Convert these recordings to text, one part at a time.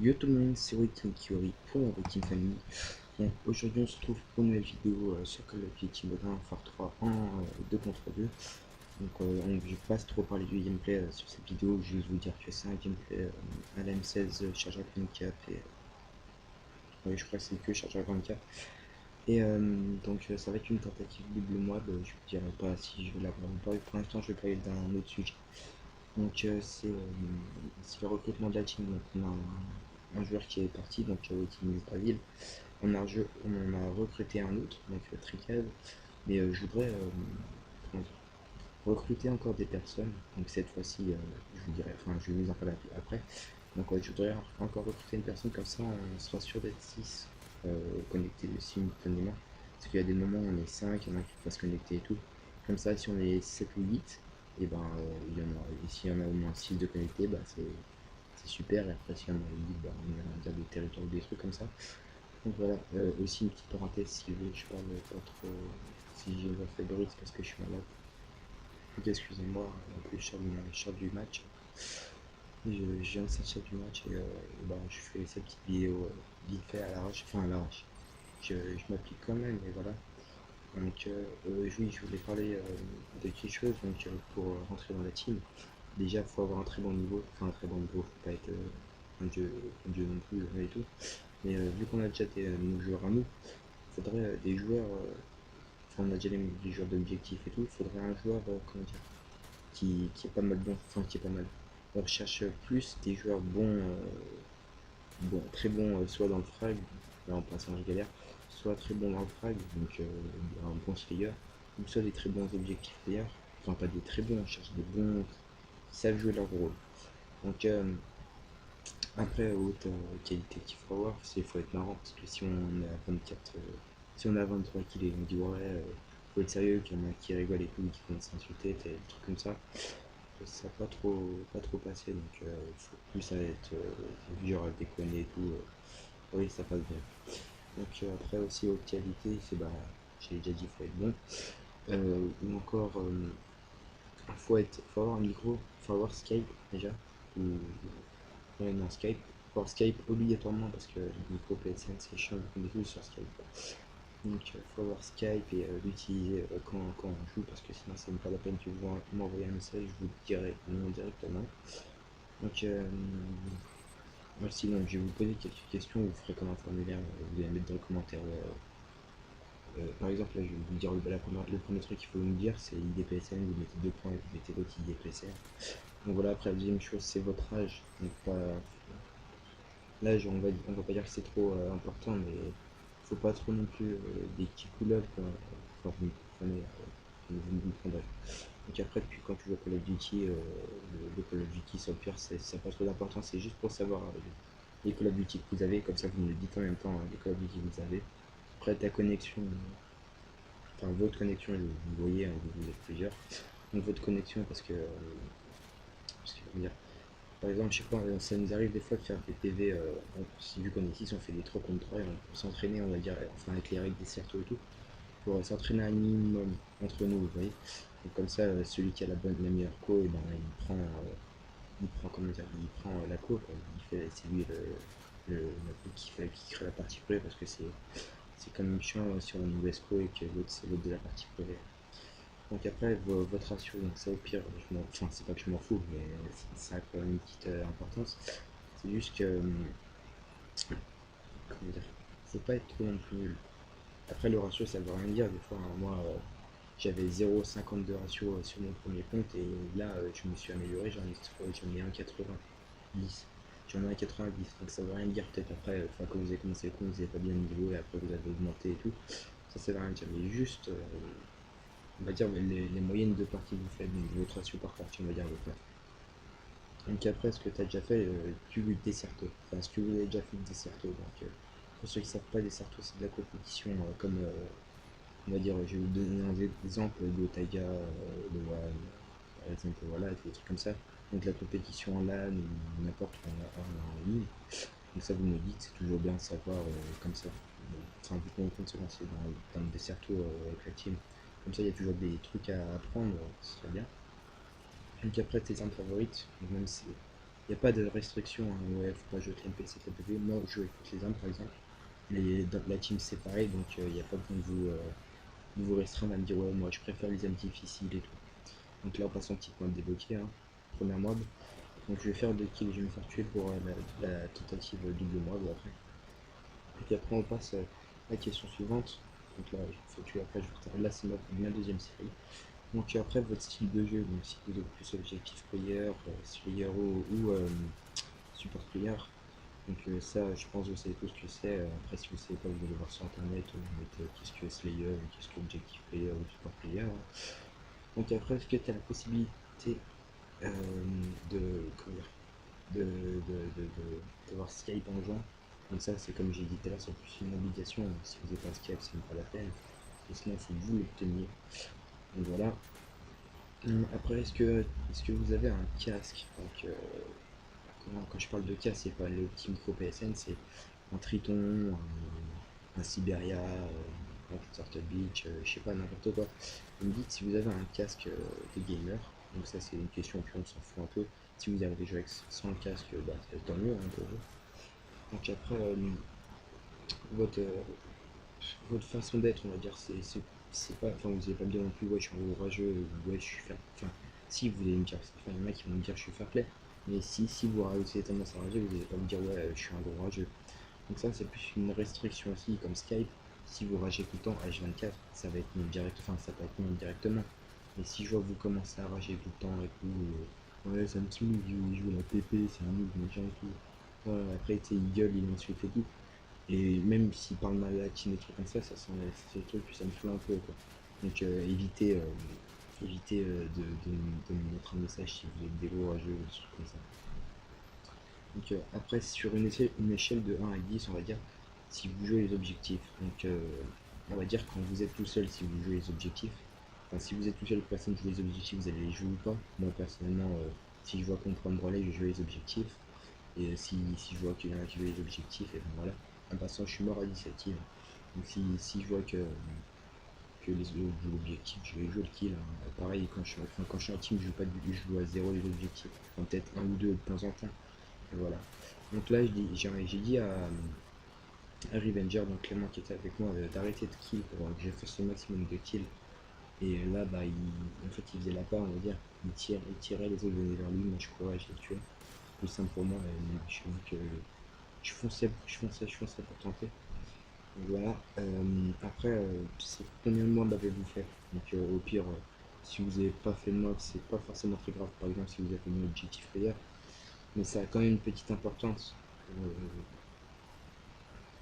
Yo tout le monde, c'est Weekend Theory pour la Weekend Family. Donc aujourd'hui on se retrouve pour une nouvelle vidéo sur Call of Duty Modern Warfare 3 en 2 contre 2. Donc je passe trop parler du gameplay sur cette vidéo, je vais juste vous dire que c'est un gameplay à la M16 chargeur 24 et ouais, je crois que c'est que chargeur 24. Et donc ça va être une tentative double mob, je vous dirai pas si je vais l'avoir ou pas, et pour l'instant je vais parler d'un autre sujet. Donc c'est le recrutement de la team. Donc on a un joueur qui est parti, donc Team Brasil. On a recruté un autre, donc Tricade. Mais je voudrais comment dire, recruter encore des personnes. Donc cette fois-ci, je vous dirai, enfin je vais vous en parler après. Donc je voudrais encore recruter une personne comme ça, on sera sûr d'être 6 connectés simultanément. Parce qu'il y a des moments où on est 5, il y en a qui peuvent se connecter et tout. Comme ça, si on est 7 ou 8, et ben s'il y en a au moins 6 de connectés, bah c'est super. Et après, s'il y en a 8, bah, on a dire des territoires ou des trucs comme ça. Donc voilà, aussi une petite parenthèse, si vous voulez, je parle pas trop, si j'ai une voix faible, c'est parce que je suis malade. Donc excusez-moi, en plus je sors du match. Je viens de sortir du match et bah, je fais cette petite vidéo vite fait à l'arrache, enfin à l'arrache. Je m'applique quand même, mais voilà. Donc oui, je voulais parler de quelque chose. Donc pour rentrer dans la team, déjà il faut avoir un très bon niveau, enfin un très bon niveau, faut pas être un dieu non plus et tout. Mais vu qu'on a déjà nos joueurs à nous, il faudrait des joueurs, enfin on a déjà les joueurs d'objectifs et tout, il faudrait un joueur, comment dire, qui est pas mal bon, enfin qui est pas mal. On recherche plus des joueurs très bons soit dans le frag, là en passant je galère, soit très bons dans le frag, donc un bon slayer, ou soit des très bons objectifs players, enfin pas des très bons, on cherche des bons qui savent jouer leur rôle. Donc après, haute qualité qu'il faut avoir, c'est faut être marrant parce que si on est à 24, si on est à 23 kills et on dit ouais, faut être sérieux, qu'il y en a qui rigolent et tout, qui commencent à s'insulter, des trucs comme ça va pas trop passer, donc faut plus être dur à déconner et tout, oui ça passe bien. Donc après aussi haute qualité, c'est bah, j'ai déjà dit faut être bon, ou encore faut avoir un micro, faut avoir Skype déjà, ou ouais, non, Skype. Pour Skype obligatoirement parce que le micro PSN c'est chiant, on est tous sur Skype. Donc il faut avoir Skype et l'utiliser quand on joue parce que sinon c'est même pas la peine que vous m'envoyez un message, je vous dirai non directement. Donc aussi donc, je vais vous poser quelques questions, vous ferez comme un formulaire, vous allez mettre dans les commentaires. Par exemple là je vais vous dire le premier truc qu'il faut me dire c'est IDPSN, vous mettez 2 points et vous mettez votre IDPSN. Donc voilà, après la deuxième chose c'est votre âge. Donc pas l'âge, on va pas dire que c'est trop important, mais faut pas trop non plus des petits cool-up, quoi. Enfin, vous me comprenez, vous me comprendrez. Donc après, puis quand tu joues à Call of Duty, le Call of Duty sur le pire, ça n'a pas trop d'importance, c'est juste pour savoir les Call of Duty que vous avez, comme ça vous me le dites en même temps, les Call of Duty que vous avez. Après ta connexion, enfin votre connexion, vous voyez, hein, vous êtes plusieurs. Donc votre connexion, parce que comment dire, par exemple, je sais pas, ça nous arrive des fois de faire des PV, vu qu'on est 6, on fait des 3 contre 3 et pour s'entraîner, on va dire, enfin avec les règles des cercles et tout, pour s'entraîner un minimum entre nous, vous voyez. Donc comme ça, celui qui a la meilleure co, et ben, il prend comment dire, il prend la co, quoi. C'est lui qui crée la partie privée parce que c'est quand même chiant si on a une US co et que l'autre c'est l'autre de la partie privée. Donc après, votre ratio, donc ça au pire, enfin c'est pas que je m'en fous, mais ça a quand même une petite importance. C'est juste que, comment dire, faut pas être trop non plus nul. Après le ratio ça veut rien dire, des fois hein, moi j'avais 0,52 ratio sur mon premier compte et là je me suis amélioré, j'en ai un 90. J'en ai un 90, donc ça veut rien dire peut-être après, quand vous avez commencé le compte, vous n'avez pas bien niveau et après vous avez augmenté et tout. Ça veut rien dire, mais juste on va dire les moyennes de parties que vous faites, donc votre ratio par partie, on va dire le faire. Donc après, ce que tu as déjà fait, tu dessertes. Enfin, ce que vous avez déjà fait de desserto. Donc, pour ceux qui ne savent pas, desserto, c'est de la compétition comme, on va dire, je vais vous donner un exemple de Taiga, de One, par exemple, voilà, des trucs comme ça. Donc la compétition en LAN ou n'importe où en ligne. Donc ça, vous me dites, c'est toujours bien de savoir comme ça. Enfin, vu qu'on compte se lancer dans le desserto avec la team. Comme ça, il y a toujours des trucs à apprendre, ce serait bien. Donc après tes armes favorites, même si Il n'y a pas de restriction, hein, ouais, faut pas jouer avec l'NPC KPV. Moi, je joue avec toutes les armes par exemple. Dans la team c'est pareil, donc il n'y a pas besoin de vous restreindre à me dire ouais, moi je préfère les armes difficiles et tout. Donc là, on passe en petite mob débloquée, hein, première mob. Donc je vais faire 2 kills, je vais me faire tuer pour la tentative double mob après. Et puis après, on passe à la question suivante. Donc là, je me fais tuer après, là c'est ma deuxième série. Donc après, votre style de jeu, donc si vous êtes plus objectif player, slayer ou support player. Donc ça, je pense que vous savez tout ce que c'est. Après, si vous ne savez pas, vous allez voir sur internet, vous mettez qu'est-ce que Slayer, qu'est-ce que Objective Player ou Support Player, hein. Donc après, est-ce que tu as la possibilité euh, de, comment dire, d'avoir Skype en juin? Donc ça, c'est comme j'ai dit tout à l'heure, c'est plus une obligation. Si vous n'avez pas Skype, c'est même pas la peine. Et sinon, il faut que vous l'obteniez. Donc voilà. Après, est-ce que vous avez un casque? Donc, quand je parle de casque, c'est pas le petit micro PSN, c'est un Triton, un Siberia, un Turtle Beach, je sais pas, n'importe quoi. Vous me dites si vous avez un casque de gamer, donc ça c'est une question, puis on s'en fout un peu. Si vous arrivez à jouer avec, sans le casque, bah, tant mieux hein, pour vous. Donc après, votre, euh, votre façon d'être, on va dire, c'est pas, enfin vous allez pas me dire non plus, ouais je suis un gros rageux, ouais je suis fair, enfin si vous allez me dire, enfin il y en a qui vont me dire je suis fair play, mais si vous avez tendance à rager, vous allez pas me dire ouais je suis un gros rageux. Donc ça c'est plus une restriction aussi comme Skype. Si vous ragez tout le temps H24, ça va être même direct, enfin ça peut être même directement. Mais si je vois que vous commencez à rager tout le temps et tout, ouais c'est un petit move, il joue la PP, c'est un move, machin et tout. Ouais, après tu sais, il gueule, il insulte et tout. Et même s'il parle mal latin et trucs comme ça c'est des trucs que ça me fout un peu quoi. Donc évitez de me mettre un message si vous êtes des gros rageux ou des trucs comme ça. Donc après, sur une échelle de 1 à 10, on va dire, si vous jouez les objectifs, donc on va dire quand vous êtes tout seul, si vous jouez les objectifs, enfin si vous êtes tout seul et que personne joue les objectifs, vous allez les jouer ou pas. Moi personnellement, si je vois qu'on prend me relais, je joue les objectifs. Et si je vois qu'il y en a qui joue les objectifs, et ben voilà. En passant, je suis mort à l'initiative. Donc si je vois que les autres jouent l'objectif, je vais jouer le kill, hein. Pareil, quand je suis en team, je joue pas je joue à zéro les objectifs. Enfin, peut-être un ou deux de temps en temps. Et voilà. Donc là, j'ai dit à Revenger, donc Clément qui était avec moi, d'arrêter de kill pour que je fasse le maximum de kills. Et là, bah, en fait, il faisait la part, on va dire. Il tirait, les autres venaient vers lui, moi je courais, je les tuais. Plus simple pour moi, et je que je fonçais pour tenter. Donc voilà. Après, c'est combien de mois l'avez-vous fait? Donc au pire, si vous n'avez pas fait de mob, c'est pas forcément très grave. Par exemple, si vous avez fait une objectif player, mais ça a quand même une petite importance. Euh,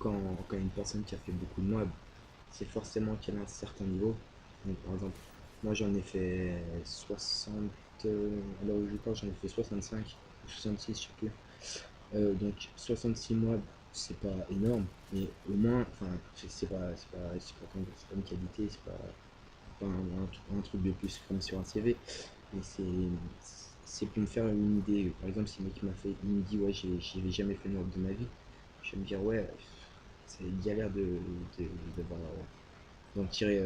quand, quand une personne qui a fait beaucoup de mob, c'est forcément qu'elle a un certain niveau. Donc, par exemple, moi j'en ai fait 60, alors où je parle, j'en ai fait 65 ou 66, je sais plus. Donc 66 mois, c'est pas énorme, mais au moins, enfin, c'est pas une qualité, c'est pas un truc de plus comme sur un CV, mais c'est pour me faire une idée. Par exemple, si le mec il me dit ouais, j'ai jamais fait de mob de ma vie, je vais me dire ouais, c'est galère d'avoir d'en tirer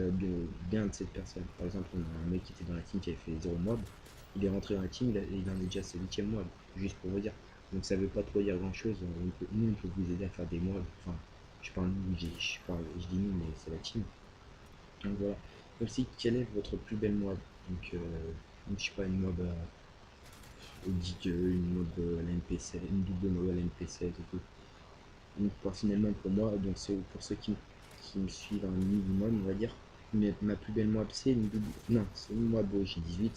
bien de cette personne. Par exemple, on a un mec qui était dans la team qui avait fait 0 mob, il est rentré dans la team, il en est déjà à sa 8ème mob, juste pour vous dire. Donc ça veut pas trop dire grand chose, nous on peut vous aider à faire des mobs, enfin, je parle nous, je dis nous, mais c'est la team. Donc voilà. Aussi, quelle est votre plus belle mob? Donc je sais pas, une mob au dig, une mob à la NP7, une double mob à la NP7 et tout. Donc personnellement pour moi, donc c'est pour ceux qui me suivent un minimum, on va dire, mais ma plus belle mob c'est une double. Non, c'est une mob G18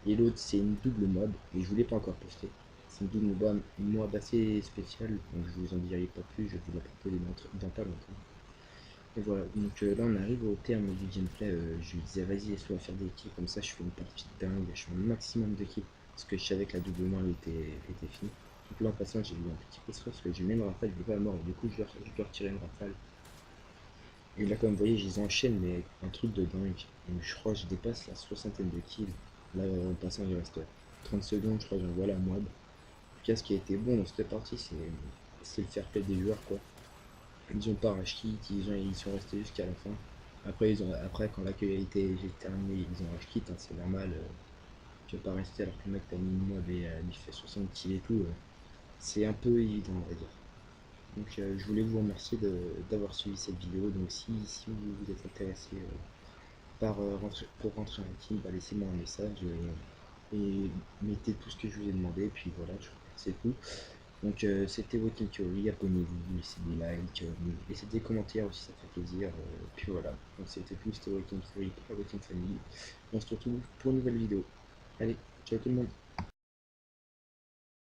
et l'autre c'est une double mob et je voulais pas encore poster. C'est une double mob, une mob assez spéciale, donc je vous en dirai pas plus, je vais vous la proposer dans pas longtemps. Et voilà, donc là on arrive au terme du gameplay, je lui disais vas-y laisse-moi faire des kills, comme ça je fais une partie de dingue, je fais un maximum de kills, parce que je savais que la double main était finie. Donc là en passant j'ai eu un petit peu de stress parce que j'ai même une rafale, il est pas mort, du coup je dois retirer une rafale. Et là comme vous voyez je les enchaîne mais un truc de dingue, donc je crois que je dépasse la soixantaine de kills. Là en passant il reste 30 secondes, je crois que j'envoie la mob. En tout cas ce qui a été bon dans cette partie c'est le fair play des joueurs quoi. Ils ont pas rush kit, ils sont restés jusqu'à la fin. Après quand l'accueil a été terminé, ils ont rush kit, hein, c'est normal. Tu vas pas rester alors que le mec t'as mis une mob et il fait 60 kills et tout. C'est un peu évident, on va dire. Donc je voulais vous remercier d'avoir suivi cette vidéo. Donc si vous êtes intéressé pour rentrer en team, bah, laissez-moi un message et mettez tout ce que je vous ai demandé. Et puis voilà, je crois que c'est tout. Donc c'était Waking Theory, abonnez-vous, laissez des likes, laissez des commentaires aussi, ça fait plaisir. Puis voilà, donc c'était tout, c'était Waking Theory pour la Waking Family. On se retrouve pour une nouvelle vidéo. Allez, ciao tout le monde.